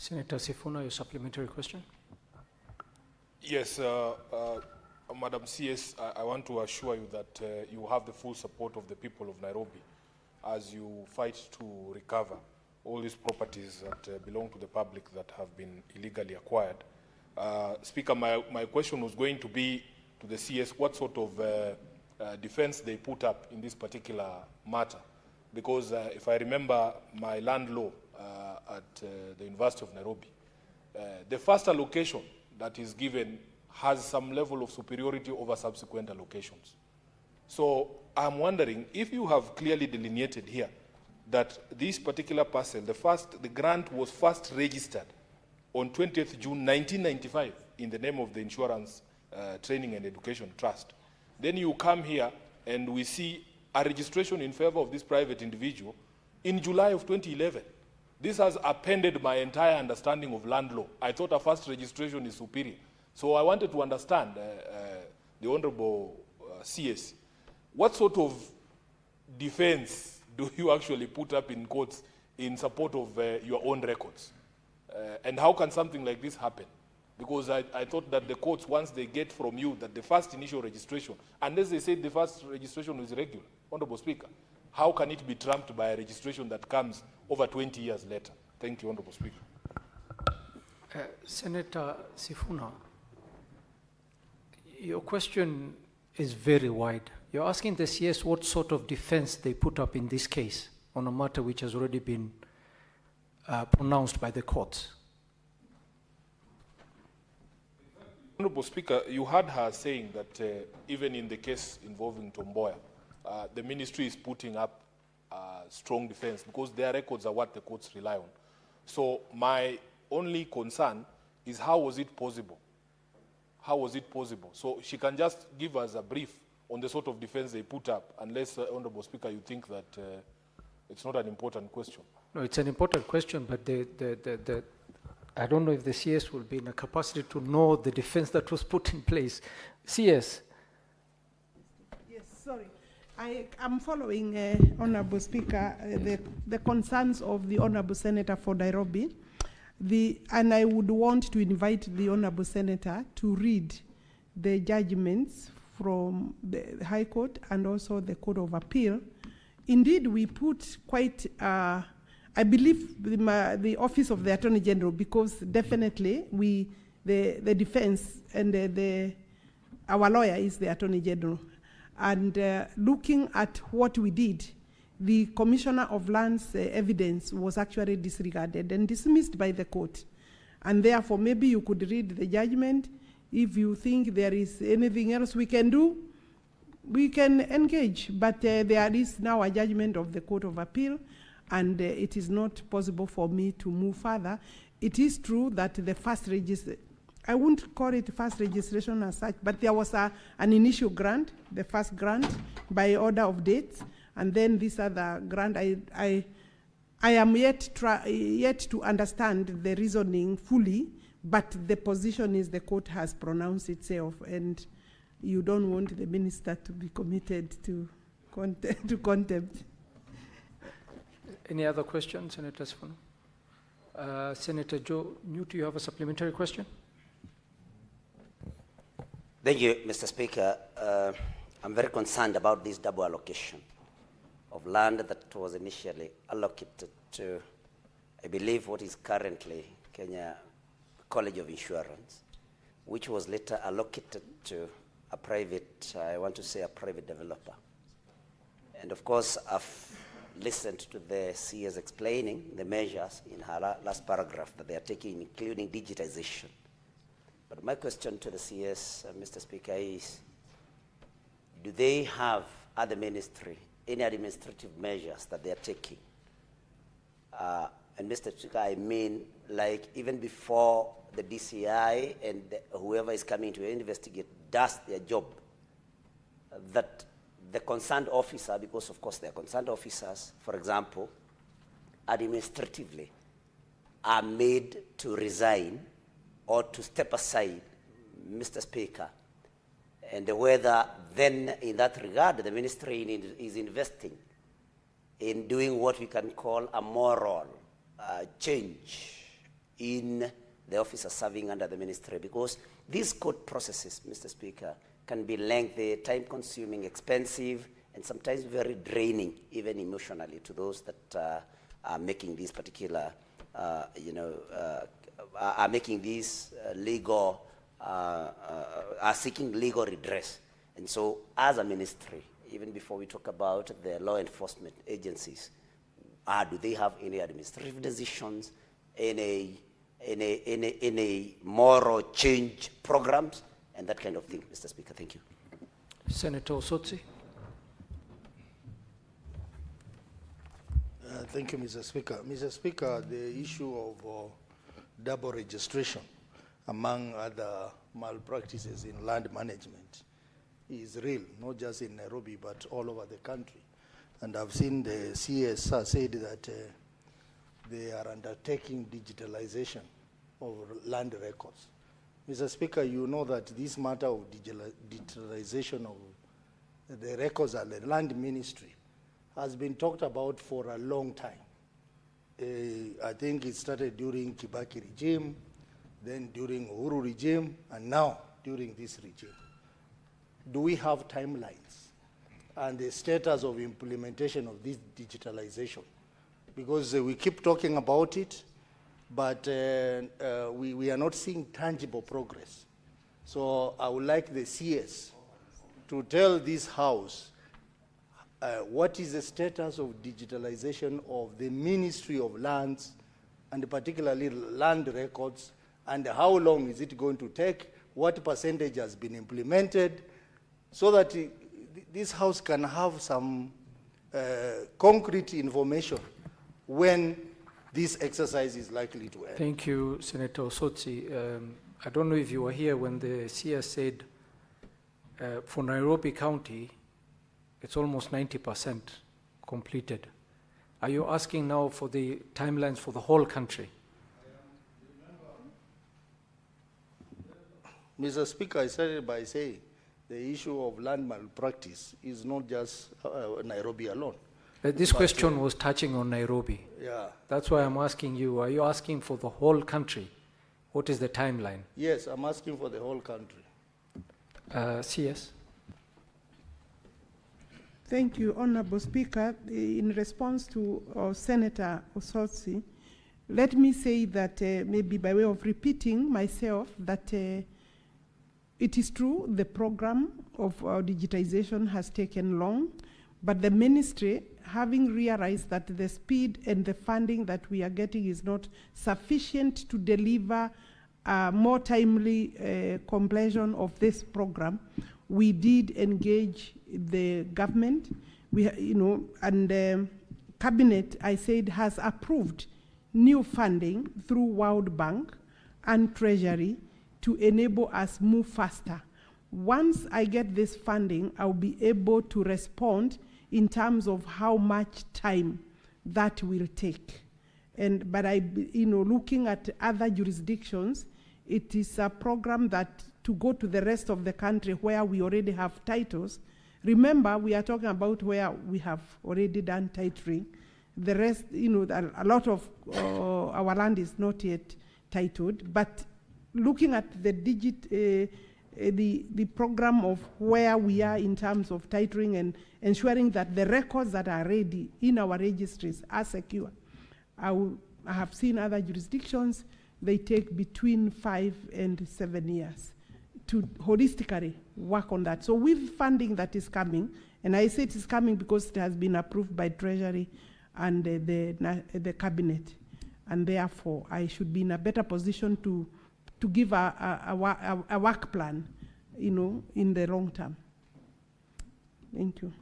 Senator Sifuna, your supplementary question. Yes, Madam CS, I want to assure you that you have the full support of the people of Nairobi as you fight to recover all these properties that belong to the public that have been illegally acquired. Speaker, my question was going to be to the CS what sort of defense they put up in this particular matter. Because if I remember my land law at the University of Nairobi, the first allocation that is given has some level of superiority over subsequent allocations. So I'm wondering if you have clearly delineated here that this particular parcel, the grant was first registered on 20th June 1995 in the name of the Insurance Training and Education Trust. Then you come here and we see a registration in favor of this private individual in July of 2011. This has appended my entire understanding of land law. I thought a first registration is superior. So I wanted to understand, the Honorable CS, what sort of defense do you actually put up in courts in support of your own records? And how can something like this happen? Because I thought that the courts, once they get from you that the first initial registration, unless they say the first registration is regular, Honorable Speaker, how can it be trumped by a registration that comes over 20 years later? Thank you, Honorable Speaker. Senator Sifuna, your question is very wide. You're asking the CS what sort of defense they put up in this case on a matter which has already been pronounced by the courts. Honorable Speaker, you heard her saying that even in the case involving Tomboya, the ministry is putting up strong defense because their records are what the courts rely on. So my only concern is how was it possible? How was it possible? So she can just give us a brief on the sort of defense they put up, unless, Honorable Speaker, you think that it's not an important question. No, it's an important question, but I don't know if the CS will be in a capacity to know the defense that was put in place. CS. Yes, sorry. I'm following, Honorable Speaker, the concerns of the Honorable Senator for Nairobi. And I would want to invite the Honorable Senator to read the judgments from the High Court and also the Court of Appeal. Indeed, we put quite, I believe, the Office of the Attorney General, because definitely the defense and our lawyer is the Attorney General. And looking at what we did, the Commissioner of Land's evidence was actually disregarded and dismissed by the court. And therefore, maybe you could read the judgment. If you think there is anything else we can do, we can engage. But there is now a judgment of the Court of Appeal, and it is not possible for me to move further. It is true that the first registration, I wouldn't call it first registration as such, but there was an initial grant, the first grant by order of dates, and then this other grant. I am yet to understand the reasoning fully, but the position is the court has pronounced itself, and you don't want the minister to be committed to contempt. Any other questions, Senator Sifuna? Senator Joe Newt, you have a supplementary question? Thank you, Mr. Speaker. I'm very concerned about this double allocation of land that was initially allocated to, I believe, what is currently Kenya College of Insurance, which was later allocated to a private, I want to say a private developer. And of course, I've listened to the CS explaining the measures in her last paragraph that they are taking, including digitization. But my question to the CS, Mr. Speaker, is, do they have, at the ministry, any administrative measures that they are taking? And Mr. Speaker, I mean, like even before the DCI and whoever is coming to investigate does their job, that the concerned officer, because of course they are concerned officers, for example, administratively are made to resign or to step aside, Mr. Speaker, and whether then in that regard the ministry is investing in doing what we can call a moral change in the officers serving under the ministry, because these court processes, Mr. Speaker, can be lengthy, time-consuming, expensive, and sometimes very draining, even emotionally, to those that are making these particular, are making these are seeking legal redress. And so, as a ministry, even before we talk about the law enforcement agencies, do they have any administrative decisions, any moral change programs, and that kind of thing, Mr. Speaker? Thank you. Senator Osotsi. Thank you, Mr. Speaker. Mr. Speaker, the issue of double registration, among other malpractices in land management, is real, not just in Nairobi, but all over the country. And I've seen the CS said that they are undertaking digitalization of land records. Mr. Speaker, you know that this matter of digitalization of the records at the land ministry has been talked about for a long time. I think it started during Kibaki regime, then during Uhuru regime, and now during this regime. Do we have timelines and the status of implementation of this digitalization? Because we keep talking about it, but we are not seeing tangible progress. So I would like the CS to tell this House what is the status of digitalization of the Ministry of Lands, and particularly land records, and how long is it going to take, what percentage has been implemented, so that this House can have some concrete information when this exercise is likely to end. Thank you, Senator Osotsi. I don't know if you were here when the CS said for Nairobi County, it's almost 90% completed. Are you asking now for the timelines for the whole country? Mr. Speaker, I started by saying the issue of land malpractice is not just Nairobi alone. This question was touching on Nairobi. Yeah. That's why I'm asking you, are you asking for the whole country? What is the timeline? Yes, I'm asking for the whole country. CS? Thank you, Honorable Speaker. In response to Senator Osotsi, let me say that maybe by way of repeating myself, that it is true the program of digitization has taken long, but the ministry, having realized that the speed and the funding that we are getting is not sufficient to deliver more timely completion of this program, we did engage the government. And the cabinet, I said, has approved new funding through World Bank and Treasury to enable us move faster. Once I get this funding, I'll be able to respond in terms of how much time that will take. But looking at other jurisdictions, it is a program that to go to the rest of the country where we already have titles. Remember, we are talking about where we have already done titling. The rest, a lot of our land is not yet titled, but looking at the program of where we are in terms of titling and ensuring that the records that are ready in our registries are secure. I have seen other jurisdictions, they take between 5 and 7 years to holistically work on that. So with funding that is coming, and I say it is coming because it has been approved by Treasury and the Cabinet, and therefore I should be in a better position to give a work plan, in the long term. Thank you.